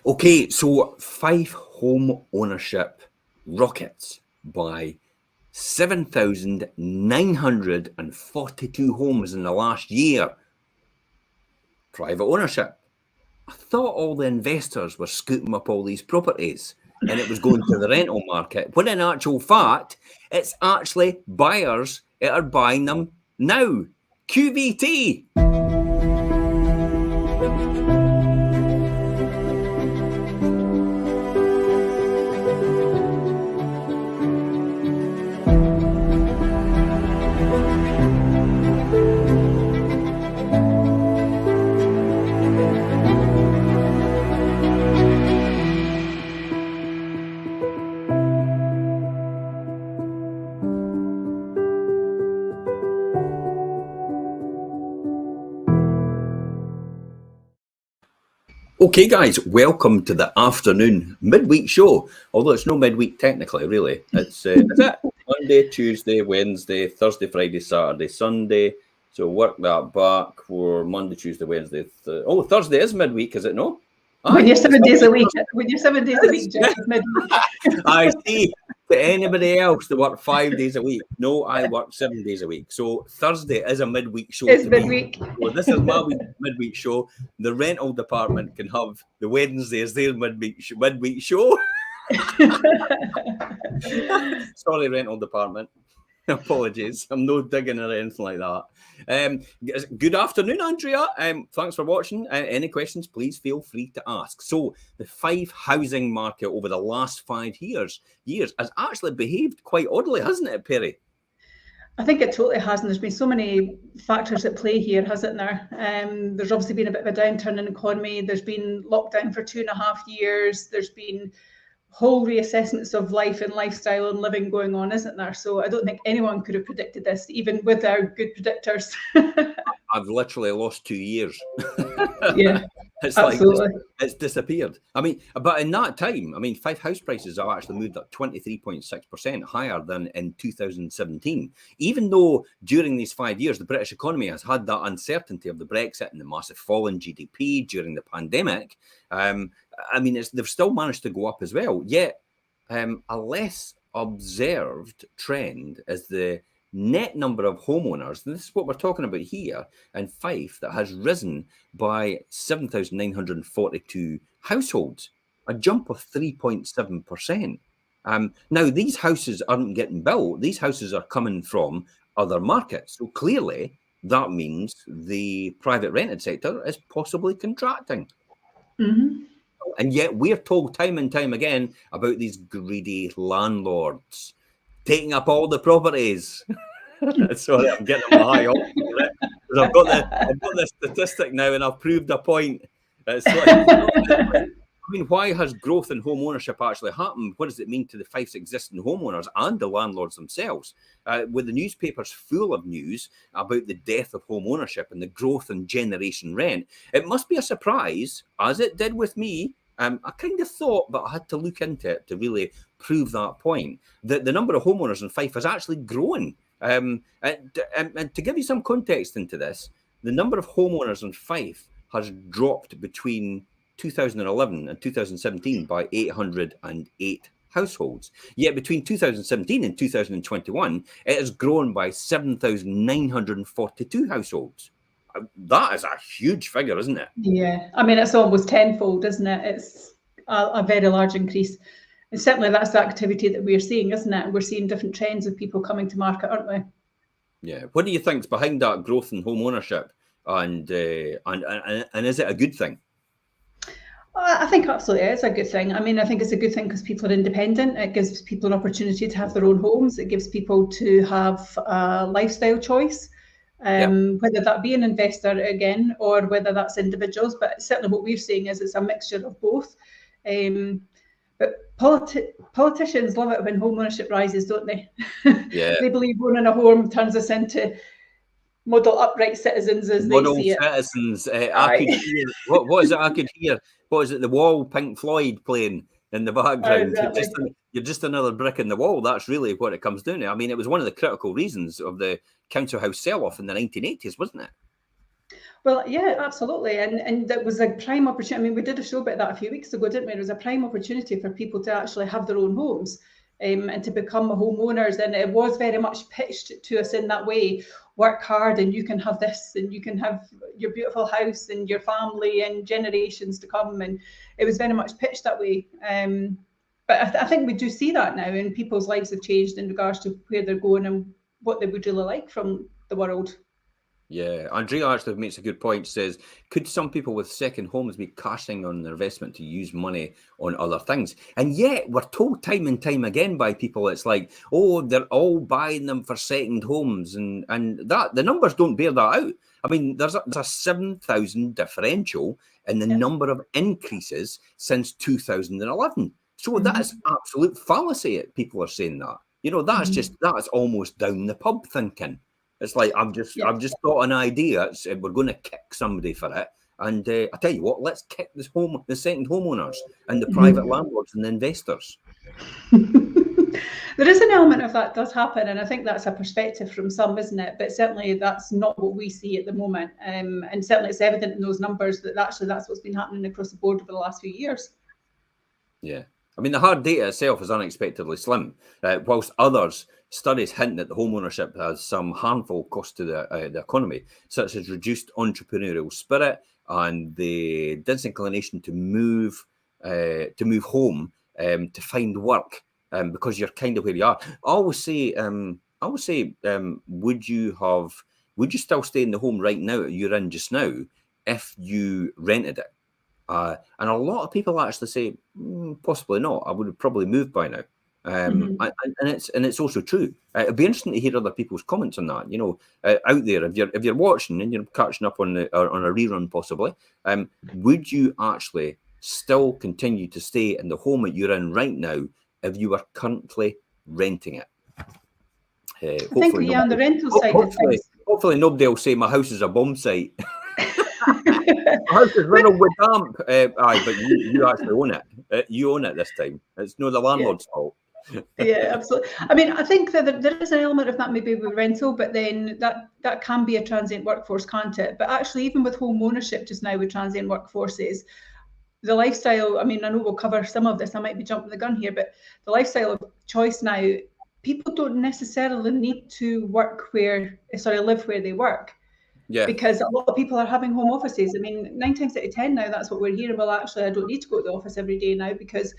Okay, so Fife Homeownership rockets by 7,942 homes in the last year. Private ownership. I thought all the investors were scooping up all these properties and it was going to the rental market, when in actual fact, it's actually buyers that are buying them now. QVT. Okay, guys, welcome to the afternoon midweek show. Although it's no midweek technically, really. It's it? Monday, Tuesday, Wednesday, Thursday, Friday, Saturday, Sunday. So work that back for Monday, Tuesday, Wednesday. Thursday is midweek, is it no? When you're 7 days a week, Jack, it's midweek. I see. To anybody else that work 5 days a week, no, I work 7 days a week. So Thursday is a midweek show. It's midweek. So this is my midweek show. The rental department can have the Wednesday as their midweek show. Sorry, rental department. Apologies. I'm no digging or anything like that. Good afternoon, Andrea. Thanks for watching. Any questions, please feel free to ask. So the Fife housing market over the last 5 years has actually behaved quite oddly, hasn't it, Perry? I think it totally has, and there's been so many factors at play here, hasn't there? There's obviously been a bit of a downturn in the economy. There's been lockdown for 2.5 years. There's been whole reassessments of life and lifestyle and living going on, isn't there? So I don't think anyone could have predicted this, even with our good predictors. I've literally lost 2 years. Yeah, it's absolutely. Like it's disappeared. I mean, but in that time, Fife house prices have actually moved up 23.6% higher than in 2017. Even though during these 5 years, the British economy has had that uncertainty of the Brexit and the massive fall in GDP during the pandemic. They've still managed to go up as well. Yet, a less observed trend is the net number of homeowners, and this is what we're talking about here in Fife, that has risen by 7,942 households, a jump of 3.7%. Now, these houses aren't getting built. These houses are coming from other markets. So clearly, that means the private rented sector is possibly contracting. Mm-hmm. And yet we're told time and time again about these greedy landlords taking up all the properties. Sorry, I'm getting my high up. I've got the statistic now, and I've proved a point. It's like, why has growth in home ownership actually happened? What does it mean to the Fife's existing homeowners and the landlords themselves? With the newspapers full of news about the death of home ownership and the growth in generation rent, it must be a surprise, as it did with me. I kind of thought, but I had to look into it to really prove that point, that the number of homeowners in Fife has actually grown. And to give you some context into this, the number of homeowners in Fife has dropped between 2011 and 2017 by 808 households. Yet between 2017 and 2021, it has grown by 7,942 households. That is a huge figure, isn't it? Yeah, it's almost tenfold, isn't it? It's a very large increase. And certainly that's the activity that we're seeing, isn't it? We're seeing different trends of people coming to market, aren't we? Yeah. What do you think's behind that growth in home ownership, and is it a good thing? I think absolutely it's a good thing. I think it's a good thing because people are independent. It gives people an opportunity to have their own homes. It gives people to have a lifestyle choice, whether that be an investor again, or whether that's individuals. But certainly what we're seeing is it's a mixture of both. But politicians love it when home ownership rises, don't they? Yeah. They believe owning a home turns us into model upright citizens, as model they see it. Citizens. I could hear, what is it? I could hear, what is it? The Wall, Pink Floyd playing in the background. Exactly. You're just another brick in the wall. That's really what it comes down to. It was one of the critical reasons of the council house sell-off in the 1980s, wasn't it? Well, yeah, absolutely. And that was a prime opportunity. I mean, we did a show about that a few weeks ago, didn't we? It was a prime opportunity for people to actually have their own homes, and to become homeowners. And it was very much pitched to us in that way: work hard and you can have this, and you can have your beautiful house and your family and generations to come. And it was very much pitched that way. But I think we do see that now, and people's lives have changed in regards to where they're going and what they would really like from the world. Yeah, Andrea actually makes a good point. Says, could some people with second homes be cashing on their investment to use money on other things? And yet we're told time and time again by people, it's like, oh, they're all buying them for second homes, and that the numbers don't bear that out. I mean, there's a 7,000 differential in the number of increases since 2011. So that is absolute fallacy. People are saying that. You know, that's almost down the pub thinking. It's like, I've just got an idea. We're going to kick somebody for it. And I tell you what, let's kick the second homeowners and the private landlords and the investors. There is an element of that does happen, and I think that's a perspective from some, isn't it? But certainly that's not what we see at the moment. And certainly it's evident in those numbers that actually that's what's been happening across the board over the last few years. Yeah. I mean, the hard data itself is unexpectedly slim, whilst studies hint that the homeownership has some harmful costs to the economy, such as reduced entrepreneurial spirit and the disinclination to move home to find work, because you're kind of where you are. I always say, would you still stay in the home right now you're in just now if you rented it? And a lot of people actually say, possibly not. I would have probably moved by now. And it's also true. It'd be interesting to hear other people's comments on that. You know, out there, if you're watching and you're catching up on a rerun, possibly, would you actually still continue to stay in the home that you're in right now if you were currently renting it? I think, on the rental side of things. Hopefully nobody will say my house is a bomb site. My house is riddled with damp. But you actually own it. You own it this time. It's no the landlord's fault. Yeah, absolutely. I mean, I think that there is an element of that maybe with rental, but then that can be a transient workforce, can't it? But actually, even with home ownership just now with transient workforces, the lifestyle, I mean, I know we'll cover some of this, I might be jumping the gun here, but the lifestyle of choice now, people don't necessarily need to live where they work. Yeah. Because a lot of people are having home offices. I mean, 9 times out of 10 now, that's what we're hearing. Well, actually, I don't need to go to the office every day now, because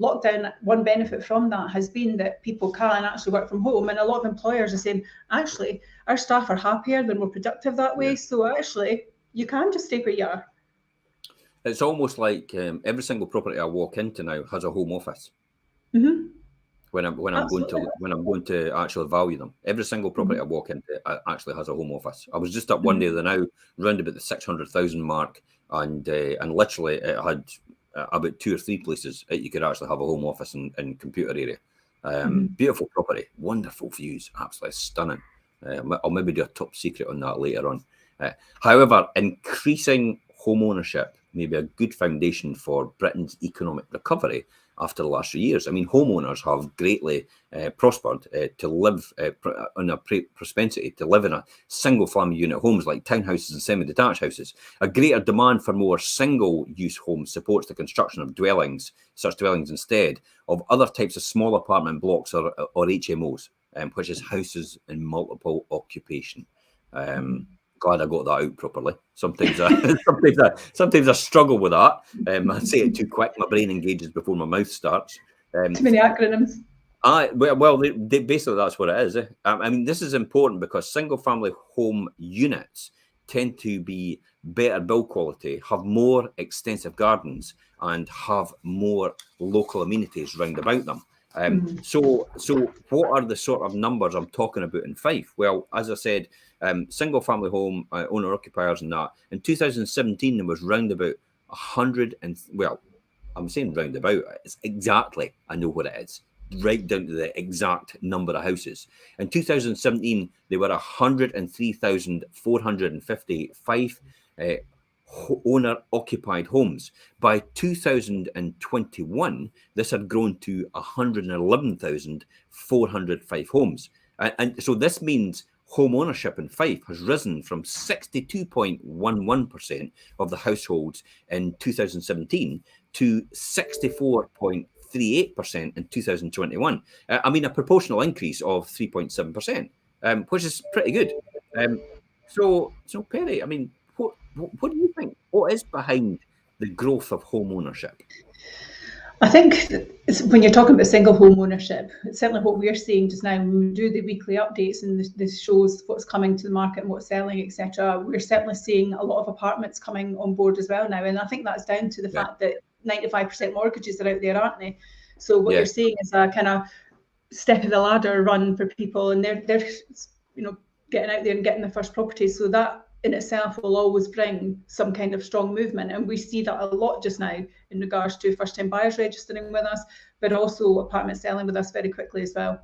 lockdown, one benefit from that has been that people can actually work from home. And a lot of employers are saying, actually, our staff are happier, they're more productive that way. Yeah. So actually, you can just stay where you are. It's almost like every single property I walk into now has a home office. When I'm going to actually value them, every single property I walk into actually has a home office. I was just up one day now, round about the 600,000 mark, and literally it had about 2 or 3 places that you could actually have a home office and computer area. Beautiful property, wonderful views, absolutely stunning. I'll maybe do a top secret on that later on. However, increasing home ownership may be a good foundation for Britain's economic recovery after the last few years. I mean, homeowners have greatly prospered to live on a propensity to live in a single family unit homes like townhouses and semi-detached houses. A greater demand for more single-use homes supports the construction of such dwellings instead of other types of small apartment blocks or HMOs, which is houses in multiple occupation. Glad I got that out properly. Sometimes I struggle with that. I say it too quick. My brain engages before my mouth starts. Too many acronyms. Basically that's what it is. I mean, this is important because single-family home units tend to be better build quality, have more extensive gardens, and have more local amenities round about them. So what are the sort of numbers I'm talking about in Fife? Well, as I said, single family home owner occupiers and that in 2017 there was round about 100 and I'm saying round about, it's exactly, I know what it is, right down to the exact number of houses. In 2017 there were 103,455 owner occupied homes. By 2021 this had grown to 111,405 homes, and so this means home ownership in Fife has risen from 62.11% of the households in 2017 to 64.38% in 2021. I mean, a proportional increase of 3.7%, which is pretty good. So Perry, I mean, what do you think? What is behind the growth of home ownership? I think when you're talking about single home ownership, it's certainly what we're seeing just now when we do the weekly updates and this shows what's coming to the market and what's selling, etc. We're certainly seeing a lot of apartments coming on board as well now, and I think that's down to the fact that 95% mortgages are out there, aren't they? So what you're seeing is a kind of step of the ladder run for people, and they're getting out there and getting the first property. So that in itself will always bring some kind of strong movement, and we see that a lot just now in regards to first-time buyers registering with us, but also apartments selling with us very quickly as well.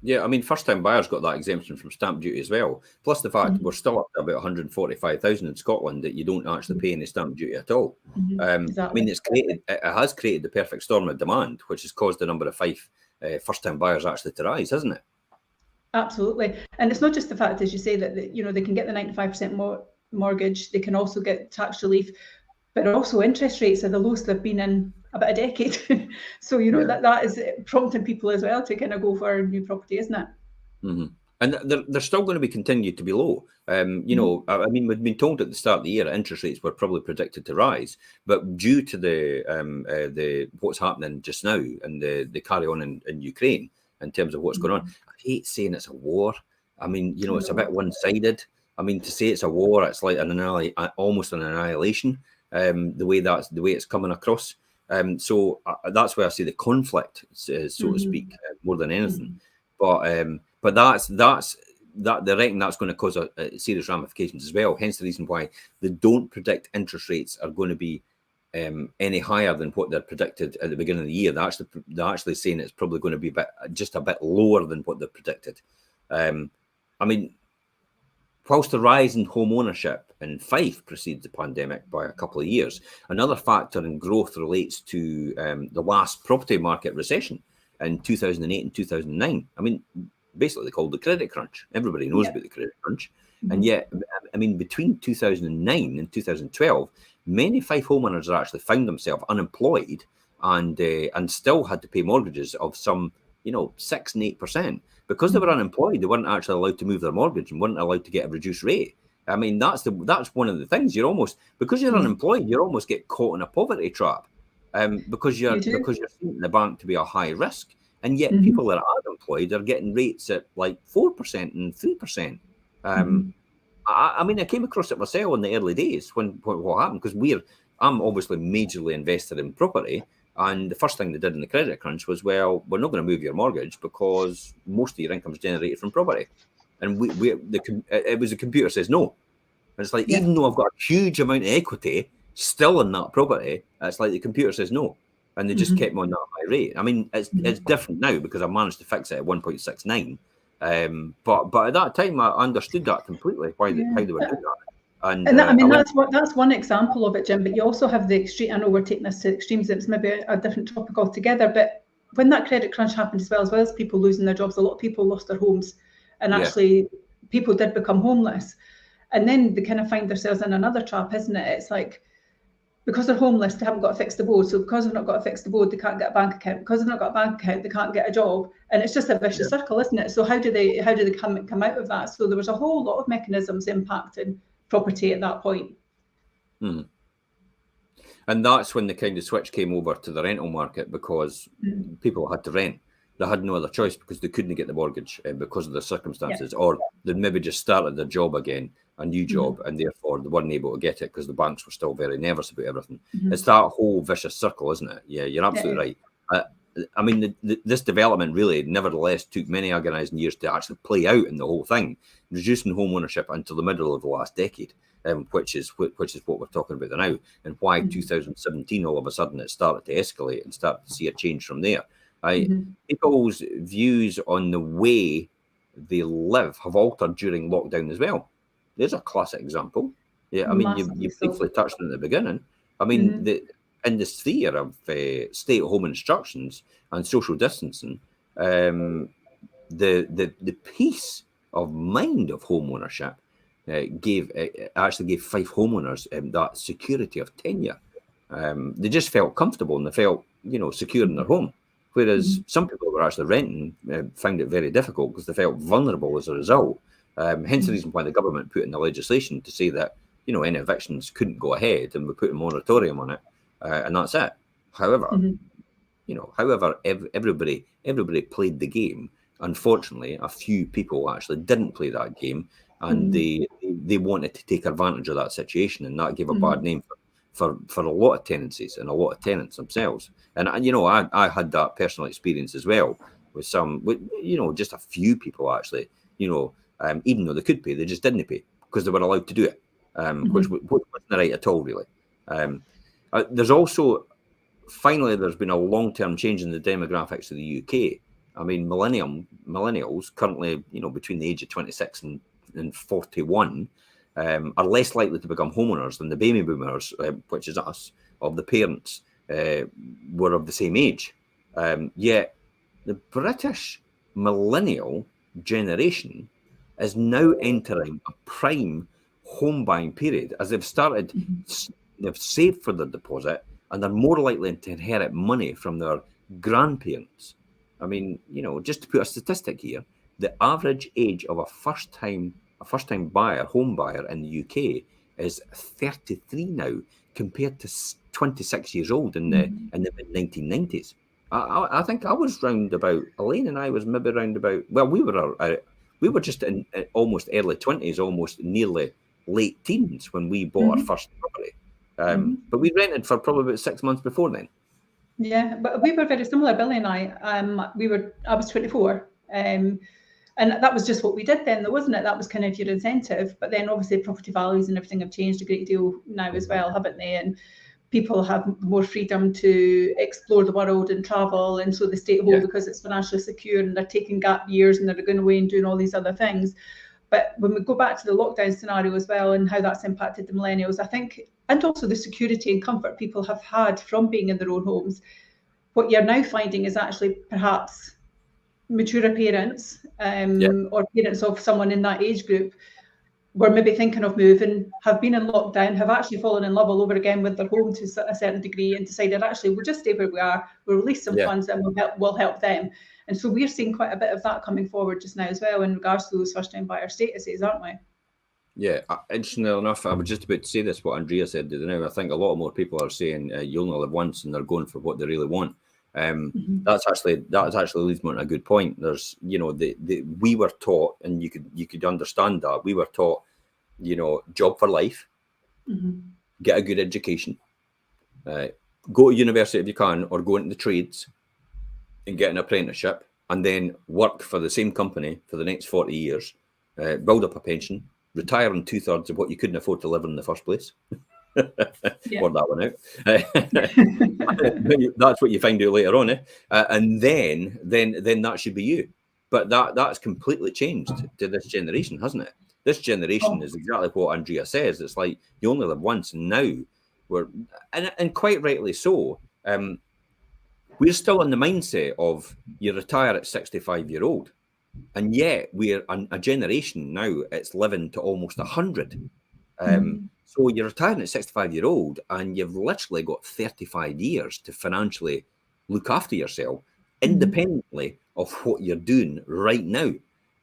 Yeah, I mean, first-time buyers got that exemption from stamp duty as well. Plus the fact we're still up to about 145,000 in Scotland that you don't actually pay any stamp duty at all. Exactly. I mean, it has created the perfect storm of demand, which has caused the number of Fife first-time buyers actually to rise, hasn't it? Absolutely. And it's not just the fact, as you say, that they can get the 95% mortgage, they can also get tax relief, but also interest rates are the lowest they've been in about a decade. So, that is prompting people as well to kind of go for a new property, isn't it? Mm-hmm. And they're still going to be continued to be low. I mean, we've been told at the start of the year interest rates were probably predicted to rise, but due to the what's happening just now and the carry on in Ukraine in terms of what's going on, I hate saying it's a war. I mean, it's a bit one-sided. I mean, to say it's a war, it's like almost an annihilation. The way it's coming across. So that's where I see the conflict, so to speak, more than anything. But they reckon that's going to cause a serious ramifications as well. Hence the reason why they don't predict interest rates are going to be any higher than what they're predicted at the beginning of the year. They're actually saying it's probably going to be just a bit lower than what they're predicted. I mean, whilst the rise in home ownership in Fife precedes the pandemic by a couple of years, another factor in growth relates to the last property market recession in 2008 and 2009. I mean, basically they called the credit crunch. Everybody knows about the credit crunch. And yet, I mean, between 2009 and 2012, many Fife homeowners actually found themselves unemployed and still had to pay mortgages of some, 6 and 8%. Because they were unemployed, they weren't actually allowed to move their mortgage and weren't allowed to get a reduced rate. I mean, that's one of the things. Because you're unemployed, you almost get caught in a poverty trap. Because you're seen in the bank to be a high risk, and yet people that are unemployed are getting rates at like 4% and 3%. I mean, I came across it myself in the early days when what happened, because I'm obviously majorly invested in property, and the first thing they did in the credit crunch was, well, we're not going to move your mortgage because most of your income is generated from property, and it was the computer says no. And it's like, even though I've got a huge amount of equity still in that property, it's like the computer says no. And they just kept me on that high rate. I mean, it's different now because I managed to fix it at 1.69. But at that time, I understood that completely, how they were doing that. And that's one example of it, Jim. But you also have the extreme. I know we're taking this to extremes. It's maybe a different topic altogether. But when that credit crunch happened, as well as people losing their jobs, a lot of people lost their homes, and actually people did become homeless. And then they kind of find themselves in another trap, isn't it? It's like, because they're homeless, they haven't got a fixed abode. So because they've not got a fixed abode, they can't get a bank account. Because they've not got a bank account, they can't get a job. And it's just a vicious circle, isn't it? So how do they come out of that? So there was a whole lot of mechanisms impacting property at that point. And that's when the kind of switch came over to the rental market, because people had to rent. They had no other choice because they couldn't get the mortgage because of the circumstances, or they'd maybe just started their job again, a new job, and therefore they weren't able to get it because the banks were still very nervous about everything. It's that whole vicious circle, isn't it? Yeah, you're absolutely right. I mean, this development really, nevertheless, took many agonising years to actually play out in the whole thing, reducing home ownership until the middle of the last decade, which is what we're talking about now, and why 2017 all of a sudden it started to escalate and started to see a change from there. People's views on the way they live have altered during lockdown as well. There's a classic example. Yeah, I mean, you briefly touched on it at the beginning. I mean, in the sphere of stay-at-home instructions and social distancing, the peace of mind of home ownership actually gave Fife homeowners that security of tenure. They just felt comfortable and they felt, secure in their home. Whereas some people who were actually renting found it very difficult because they felt vulnerable as a result. Hence the reason why the government put in the legislation to say that, any evictions couldn't go ahead, and we put a moratorium on it, and that's it. However, everybody played the game. Unfortunately, a few people actually didn't play that game, and they wanted to take advantage of that situation, and that gave a bad name for a lot of tenancies and a lot of tenants themselves. And I had that personal experience as well with just a few people actually, even though they could pay, they just didn't pay because they were allowed to do it, which wasn't right at all, really. There's also, finally, there's been a long-term change in the demographics of the UK. I mean, millennials currently, between the age of 26 and 41, are less likely to become homeowners than the baby boomers, which is us, of the parents were of the same age. Yet the British millennial generation is now entering a prime home buying period as they've started, they've saved for their deposit, and they're more likely to inherit money from their grandparents. I mean, just to put a statistic here, the average age of a first-time home buyer in the UK is 33 now, compared to 26 years old in the mid-1990s. I think I was round about, Elaine and I was maybe round about, well, we were just in almost early 20s, almost nearly late teens when we bought our first property. But we rented for probably about 6 months before then. Yeah, but we were very similar, Billy and I. I was 24, and that was just what we did then, though, wasn't it? That was kind of your incentive. But then obviously property values and everything have changed a great deal now as well, haven't they? And people have more freedom to explore the world and travel, and so they stay at home because it's financially secure, and they're taking gap years and they're going away and doing all these other things. But when we go back to the lockdown scenario as well and how that's impacted the millennials, I think, and also the security and comfort people have had from being in their own homes, what you're now finding is actually perhaps maturer parents or parents of someone in that age group were maybe thinking of moving, have been in lockdown, have actually fallen in love all over again with their home to a certain degree, and decided actually we'll just stay where we are, we'll release some funds and we'll help them. And so we're seeing quite a bit of that coming forward just now as well in regards to those first-time buyer statuses, aren't we? Yeah, interestingly enough, I was just about to say this, what Andrea said now. I think a lot more people are saying you only live once, and they're going for what they really want. That actually leads me to a good point. There's, we were taught, and you could understand that we were taught, job for life, get a good education, go to university if you can, or go into the trades and get an apprenticeship, and then work for the same company for the next 40 years, build up a pension, retire on 2/3 of what you couldn't afford to live in the first place. Work that one out. That's what you find out later on, and then that should be you. But that's completely changed to this generation, hasn't it? This generation is exactly what Andrea says. It's like you only live once, and now we're and quite rightly so. We're still in the mindset of you retire at 65-year-old, and yet we're a generation now. It's living to almost 100. So you're retiring at 65-year-old, and you've literally got 35 years to financially look after yourself, independently of what you're doing right now.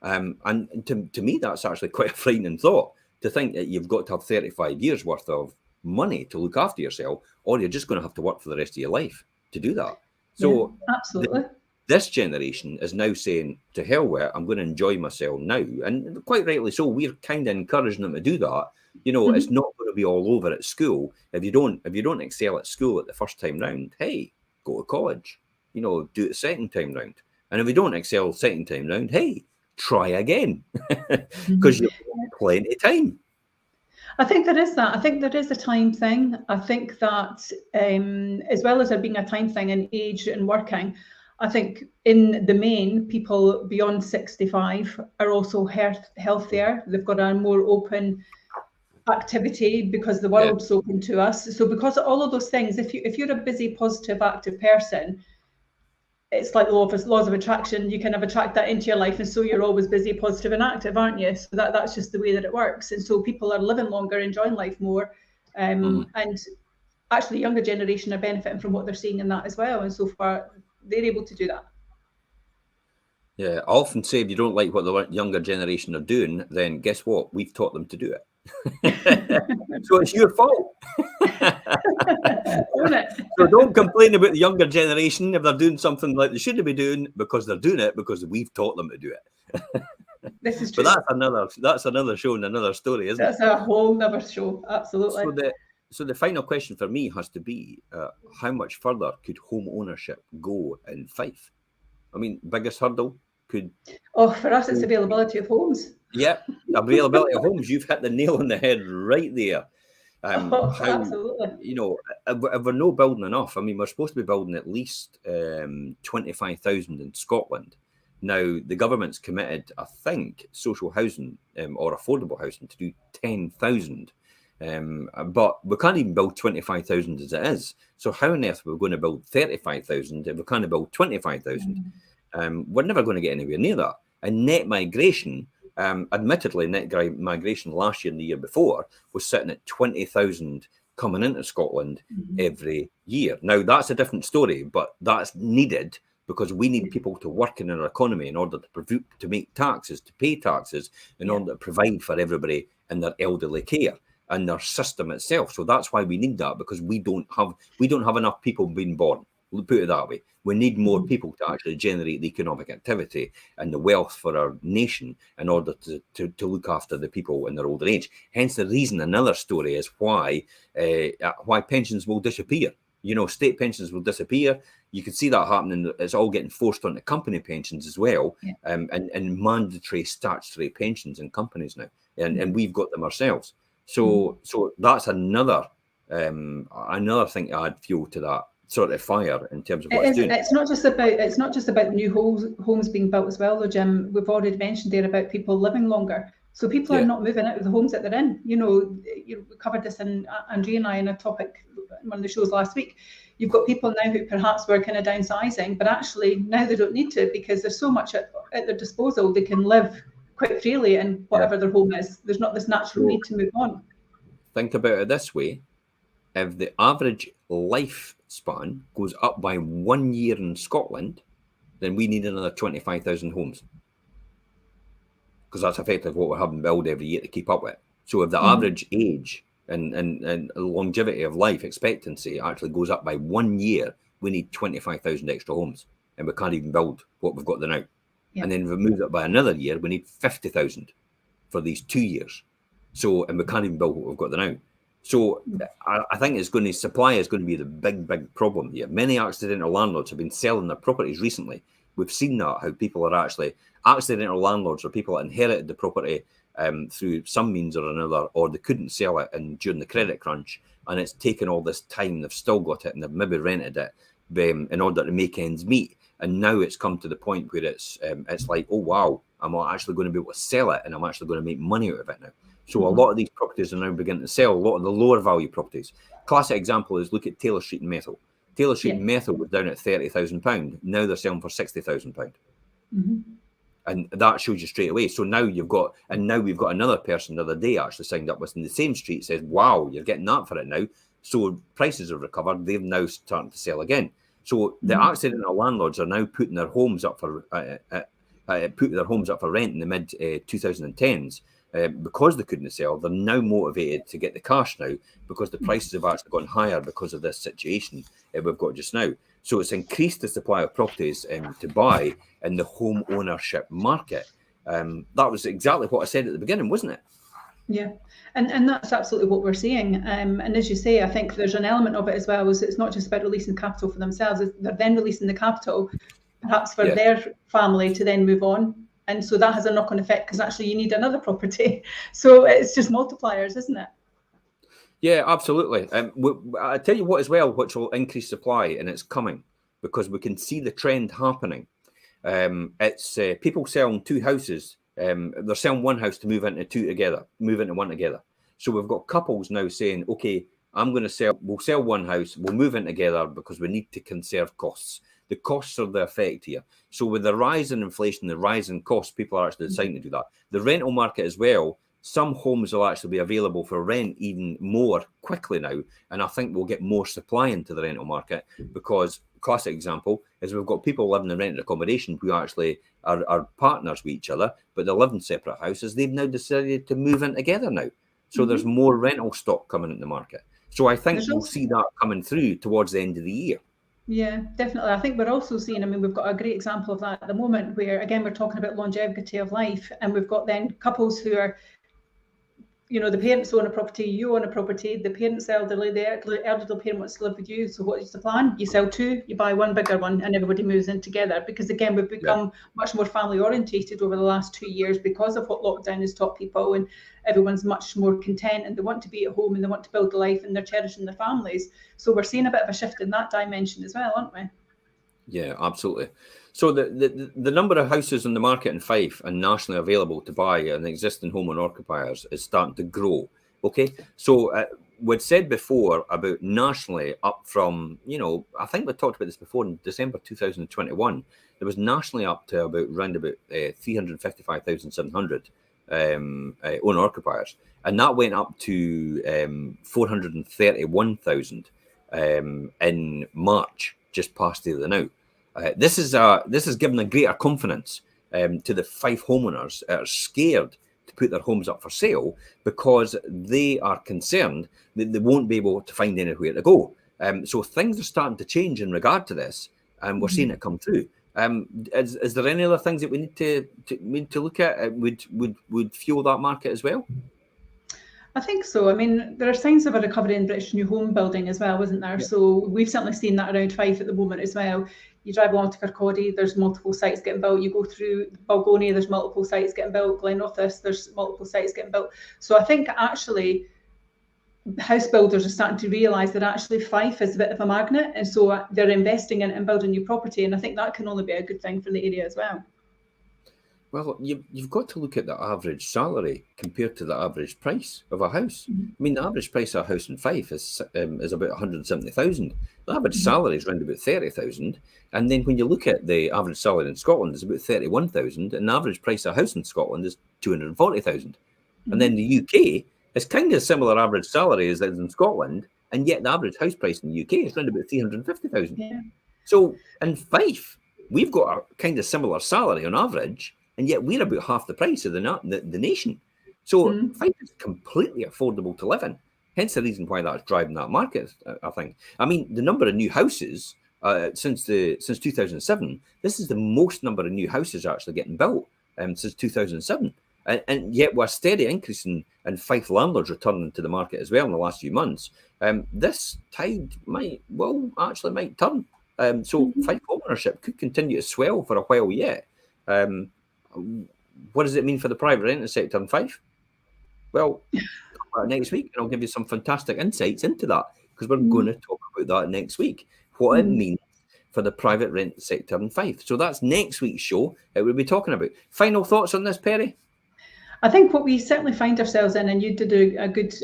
And to me, that's actually quite a frightening thought, to think that you've got to have 35 years worth of money to look after yourself, or you're just going to have to work for the rest of your life to do that. So absolutely. This generation is now saying, to hell with it, I'm going to enjoy myself now. And quite rightly so, we're kind of encouraging them to do that. It's not going to be all over at school. If you don't excel at school at the first time round, hey, go to college. Do it the second time round. And if you don't excel second time round, hey, try again, because you've got plenty of time. I think there is that. I think there is a time thing. I think that as well as there being a time thing in age and working, I think in the main, people beyond 65 are also healthier. They've got a more open activity because the world's open to us. So because of all of those things, if you're a busy, positive, active person, it's like laws of attraction. You kind of attract that into your life, and so you're always busy, positive, and active, aren't you? So that's just the way that it works. And so people are living longer, enjoying life more, and actually the younger generation are benefiting from what they're seeing in that as well. And so far, they're able to do that. Yeah, I often say if you don't like what the younger generation are doing, then guess what? We've taught them to do it. So it's your fault. So don't complain about the younger generation if they're doing something like they shouldn't be doing, because they're doing it because we've taught them to do it. This is true. But that's another show and another story, isn't it? That's a whole other show. Absolutely. So the final question for me has to be, how much further could home ownership go in Fife? I mean, biggest hurdle could... Oh, for us, it's availability of homes. Yeah, availability of homes. You've hit the nail on the head right there. Absolutely. You know, if we're not building enough, I mean, we're supposed to be building at least 25,000 in Scotland. Now, the government's committed, I think, social housing or affordable housing to do 10,000. But we can't even build 25,000 as it is. So how on earth are we going to build 35,000 if we can't build 25,000? We're never going to get anywhere near that. And net migration, admittedly, net migration last year and the year before was sitting at 20,000 coming into Scotland every year. Now, that's a different story, but that's needed because we need people to work in our economy in order to make taxes, to pay taxes, in order to provide for everybody in their elderly care and their system itself. So that's why we need that, because we don't have enough people being born. We'll put it that way. We need more people to actually generate the economic activity and the wealth for our nation in order to look after the people in their older age. Hence the reason, another story is why pensions will disappear. You know, state pensions will disappear. You can see that happening. It's all getting forced onto company pensions as well, and mandatory statutory pensions in companies now. And we've got them ourselves. So that's another thing to add fuel to that sort of fire in terms of what it's doing. It's not just about new homes being built as well, though, Jim. We've already mentioned there about people living longer. So people are not moving out of the homes that they're in. You know, we covered this in Andrea and I in a topic in one of the shows last week. You've got people now who perhaps were kind of downsizing, but actually now they don't need to, because there's so much at their disposal. They can live quite freely in whatever their home is. There's not this natural need to move on. Think about it this way. If the average lifespan goes up by 1 year in Scotland, then we need another 25,000 homes. Because that's effectively what we're having built every year to keep up with. So if the average age and longevity of life expectancy actually goes up by 1 year, we need 25,000 extra homes. And we can't even build what we've got there now. Yeah. And then if we move it by another year, we need 50,000 for these 2 years. So, and we can't even build what we've got there now. So I think supply is going to be the big problem here. Many accidental landlords have been selling their properties recently. We've seen that, how people are actually accidental landlords, or people that inherited the property through some means or another, or they couldn't sell it during the credit crunch, and it's taken all this time. They've still got it, and they've maybe rented it in order to make ends meet. And now it's come to the point where it's like, oh wow, I'm actually going to be able to sell it, and I'm actually going to make money out of it now. So a lot of these properties are now beginning to sell, a lot of the lower value properties. Classic example is, look at Taylor Street and Methil. Taylor Street and Methil was down at £30,000. Now they're selling for £60,000. And that shows you straight away. So now we've got another person the other day actually signed up with in the same street, says, wow, you're getting that for it now. So prices have recovered. They've now started to sell again. So the accidental landlords are now putting their homes up for rent in the mid 2010s. Because they couldn't sell, they're now motivated to get the cash now, because the prices have actually gone higher because of this situation we've got just now. So it's increased the supply of properties to buy in the home ownership market. That was exactly what I said at the beginning, wasn't it? Yeah, and that's absolutely what we're seeing. And as you say, I think there's an element of it as well, is it's not just about releasing capital for themselves, they're then releasing the capital perhaps for their family to then move on. And so that has a knock-on effect, because actually you need another property. So it's just multipliers, isn't it? Yeah, absolutely. I tell you what as well, which will increase supply, and it's coming, because we can see the trend happening. It's people selling two houses. They're selling one house to move into one together. So we've got couples now saying, okay, we'll sell one house, we'll move in together because we need to conserve costs. the costs are the effect here. So with the rise in inflation, the rise in costs, people are actually deciding to do that. The rental market as well, some homes will actually be available for rent even more quickly now. And I think we'll get more supply into the rental market because, classic example, is we've got people living in rented accommodation who actually are partners with each other, but they live in separate houses. They've now decided to move in together now. So there's more rental stock coming in the market. So I think we'll see that coming through towards the end of the year. Yeah, definitely. I think we're also seeing, I mean, we've got a great example of that at the moment where, again, we're talking about longevity of life, and we've got then couples who are, you know, the parents own a property, you own a property, the parents elderly, the elderly parent wants to live with you. So what is the plan? You sell two, you buy one bigger one, and everybody moves in together. Because again, we've become much more family orientated over the last 2 years because of what lockdown has taught people, and everyone's much more content and they want to be at home and they want to build a life and they're cherishing their families. So we're seeing a bit of a shift in that dimension as well, aren't we? Yeah, absolutely. So the number of houses on the market in Fife and nationally available to buy and existing home and occupiers is starting to grow. Okay, so we'd said before about nationally up from, you know, I think we talked about this before in December 2021. There was nationally up to around about 355,700 owner occupiers, and that went up to 431,000 in March, just past the other now. This has given a greater confidence to the Fife homeowners that are scared to put their homes up for sale because they are concerned that they won't be able to find anywhere to go. So things are starting to change in regard to this, and we're seeing it come through. Is there any other things that we need to look at? Would fuel that market as well? I think so. I mean, there are signs of a recovery in British new home building as well, isn't there? Yeah. So we've certainly seen that around Fife at the moment as well. You drive along to Kirkcaldy, there's multiple sites getting built. You go through Balgony, there's multiple sites getting built. Glenrothes, there's multiple sites getting built. So I think actually house builders are starting to realise that actually Fife is a bit of a magnet, and so they're investing in it and building new property. And I think that can only be a good thing for the area as well. Well, you've got to look at the average salary compared to the average price of a house. I mean, the average price of a house in Fife is about 170,000. The average salary is around about 30,000. And then when you look at the average salary in Scotland, it's about 31,000, and the average price of a house in Scotland is 240,000. And then the UK is kind of similar average salary as in Scotland, and yet the average house price in the UK is around about 350,000. Yeah. So in Fife, we've got a kind of similar salary on average, and yet we're about half the price of the nation. So Fife is completely affordable to live in. Hence the reason why that's driving that market, I think. I mean, the number of new houses since 2007, this is the most number of new houses actually getting built since 2007. And yet we're steady increase in Fife landlords returning to the market as well in the last few months. This tide might turn. So Fife homeownership could continue to swell for a while yet. What does it mean for the private rental sector in Fife? Well, next week, and I'll give you some fantastic insights into that because we're going to talk about that next week. What it means for the private rental sector in Fife. So that's next week's show that we'll be talking about. Final thoughts on this, Perry? I think what we certainly find ourselves in, and you did a good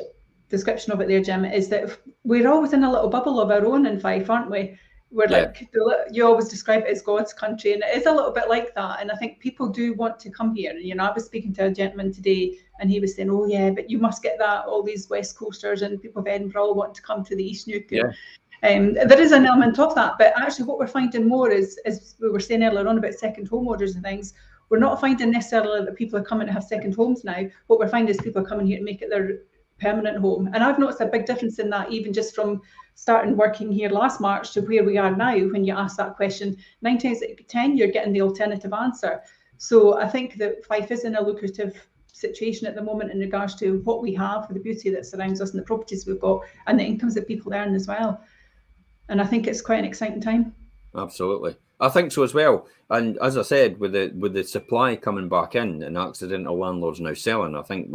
description of it there, Jim, is that we're always in a little bubble of our own in Fife, aren't we? We're like, you always describe it as God's country, and it is a little bit like that. And I think people do want to come here. You know, I was speaking to a gentleman today, and he was saying, "Oh yeah, but you must get that. All these West Coasters and people of Edinburgh all want to come to the East Neuk." Yeah. There is an element of that, but actually, what we're finding more is, as we were saying earlier on about second home orders and things, we're not finding necessarily that people are coming to have second homes now. What we're finding is people are coming here to make it their permanent home. And I've noticed a big difference in that, even just from starting working here last March to where we are now. When you ask that question, 9 times out of 10, you're getting the alternative answer. So I think that Fife is in a lucrative situation at the moment in regards to what we have, the beauty that surrounds us and the properties we've got, and the incomes that people earn as well. And I think it's quite an exciting time. Absolutely. I think so as well. And as I said, with the supply coming back in and accidental landlords now selling, I think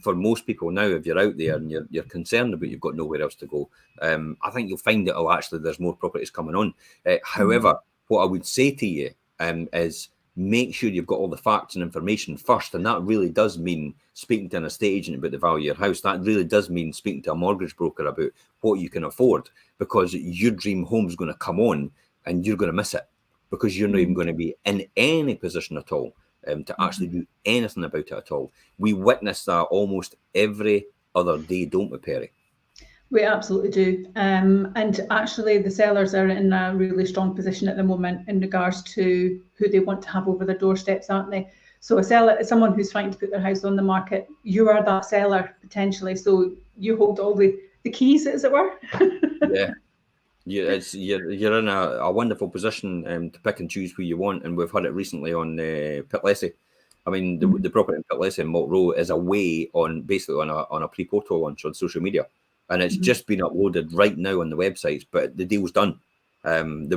for most people now, if you're out there and you're concerned about you've got nowhere else to go, I think you'll find that there's more properties coming on. However, what I would say to you is make sure you've got all the facts and information first. And that really does mean speaking to an estate agent about the value of your house. That really does mean speaking to a mortgage broker about what you can afford, because your dream home is going to come on and you're going to miss it because you're not even going to be in any position at all to actually do anything about it at all. We witness that almost every other day, don't we, Perry? We absolutely do. And actually, the sellers are in a really strong position at the moment in regards to who they want to have over their doorsteps, aren't they? So a seller, someone who's trying to put their house on the market, you are that seller potentially. So you hold all the keys, as it were. Yeah. You're in a wonderful position to pick and choose who you want, and we've had it recently on Pitlessie. I mean, the property in Pitlessie in Malt Row is away on basically on a pre-photo launch on social media, and it's just been uploaded right now on the websites. But the deal's done. Whoever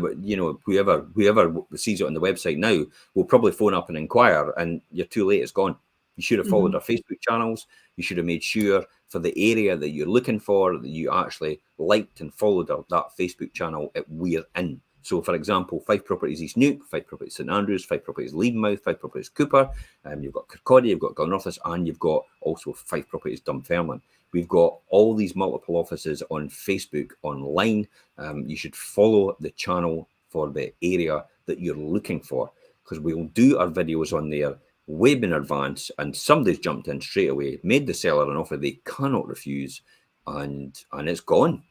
sees it on the website now will probably phone up and inquire, and you're too late. It's gone. You should have followed our Facebook channels. You should have made sure for the area that you're looking for that you actually liked and followed that Facebook channel that we're in. So, for example, Fife Properties East Neuk, Fife Properties St Andrews, Fife Properties Levenmouth, Fife Properties Cooper, you've got Kirkcaldy, you've got Glenrothes, and you've got also Fife Properties Dunfermline. We've got all these multiple offices on Facebook online. You should follow the channel for the area that you're looking for, because we'll do our videos on there way in advance, and somebody's jumped in straight away, made the seller an offer they cannot refuse, and it's gone.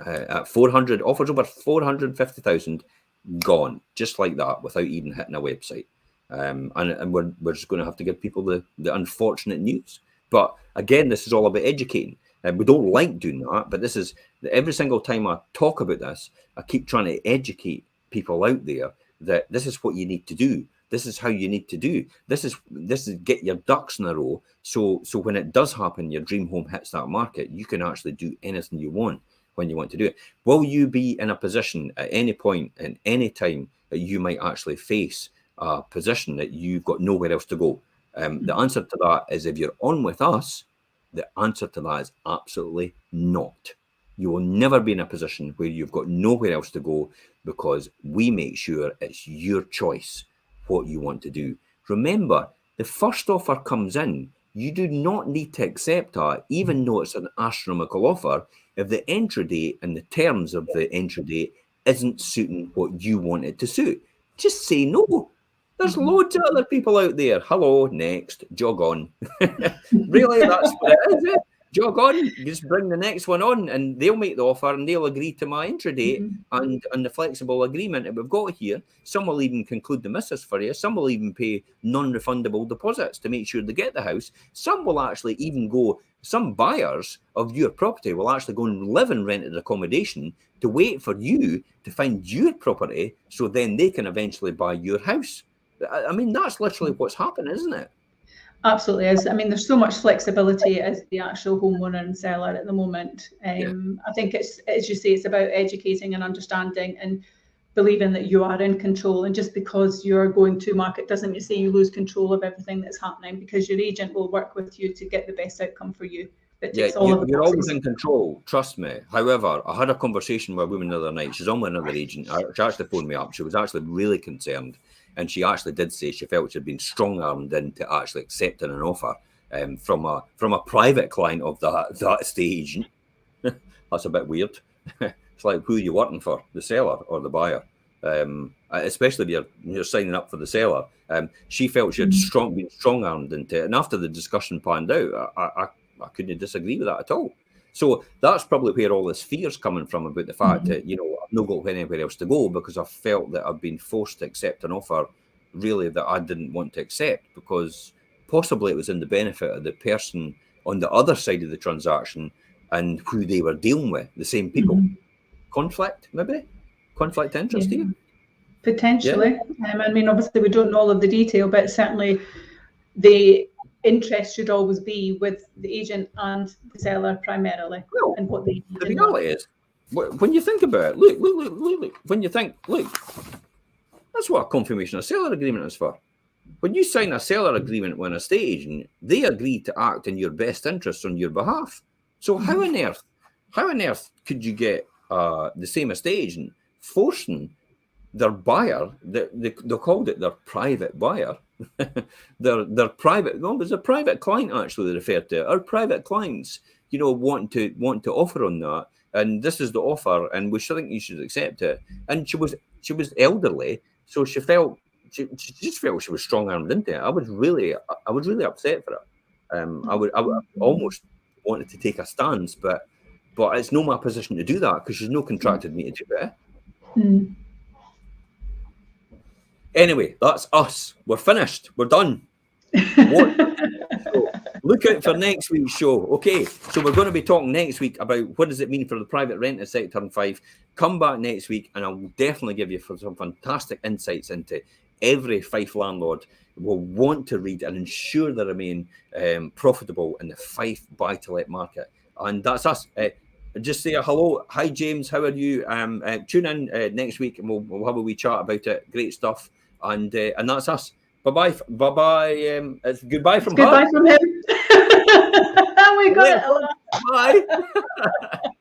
At 400 offers over 450,000, gone just like that without even hitting a website. And we're just going to have to give people the unfortunate news. But again, this is all about educating. We don't like doing that, but this is every single time I talk about this, I keep trying to educate people out there that this is what you need to do. This is how you need to do. This is get your ducks in a row. So when it does happen, your dream home hits that market, you can actually do anything you want when you want to do it. Will you be in a position at any point in any time that you might actually face a position that you've got nowhere else to go? The answer to that is, if you're on with us, the answer to that is absolutely not. You will never be in a position where you've got nowhere else to go, because we make sure it's your choice what you want to do. Remember, the first offer comes in, you do not need to accept that, even though it's an astronomical offer, if the entry date and the terms of the entry date isn't suiting what you want it to suit. Just say no. There's loads of other people out there. Hello, next, jog on. Really, that's what it is, eh? Jog on, just bring the next one on, and they'll make the offer and they'll agree to my entry date and the flexible agreement that we've got here. Some will even conclude the missus for you. Some will even pay non-refundable deposits to make sure they get the house. Some will actually even go, some buyers of your property will actually go and live in rented accommodation to wait for you to find your property, so then they can eventually buy your house. I mean, that's literally what's happened, isn't it? Absolutely is. I mean, there's so much flexibility as the actual homeowner and seller at the moment. I think it's, as you say, it's about educating and understanding and believing that you are in control. And just because you're going to market doesn't mean say you lose control of everything that's happening, because your agent will work with you to get the best outcome for you. But you're always in control, trust me. However, I had a conversation with a woman the other night. She's on with another agent. She actually phoned me up. She was actually really concerned. And she actually did say she felt she'd been strong-armed into actually accepting an offer from a private client of that stage. That's a bit weird. It's like, who are you working for, the seller or the buyer? Especially if you're signing up for the seller. She felt she had been strong-armed into it. And after the discussion panned out, I couldn't disagree with that at all. So that's probably where all this fear's coming from, about the fact that, I've not got anywhere else to go, because I felt that I've been forced to accept an offer really that I didn't want to accept, because possibly it was in the benefit of the person on the other side of the transaction and who they were dealing with, the same people. Conflict, maybe? Conflict interest here? Potentially. I mean, obviously we don't know all of the detail, but certainly the interest should always be with the agent and the seller primarily. Well, and what the reality is, when you think about it, look, when you think, that's what a confirmation of seller agreement is for. When you sign a seller agreement with an estate agent, they agree to act in your best interests on your behalf. So how on earth could you get the same estate agent forcing their buyer, they called it their private buyer, their private, no, there's a private client actually they referred to, our private clients, wanting to offer on that, and this is the offer, and we should think you should accept it. And she was elderly, so she just felt she was strong-armed into it. I was really upset for her. I would almost wanted to take a stance, but it's not my position to do that because she's no contracted me to do it. Mm. Anyway, that's us. We're finished. We're done. So look out for next week's show. Okay, so we're going to be talking next week about what does it mean for the private rented sector in Fife. Come back next week, and I will definitely give you some fantastic insights into every Fife landlord will want to read and ensure they remain profitable in the Fife buy-to-let market. And that's us. Just say a hello. Hi, James. How are you? Tune in next week, and we'll have a wee chat about it. Great stuff. And that's us. Bye-bye. Bye-bye. It's goodbye from her. Goodbye from him. We got it. Bye.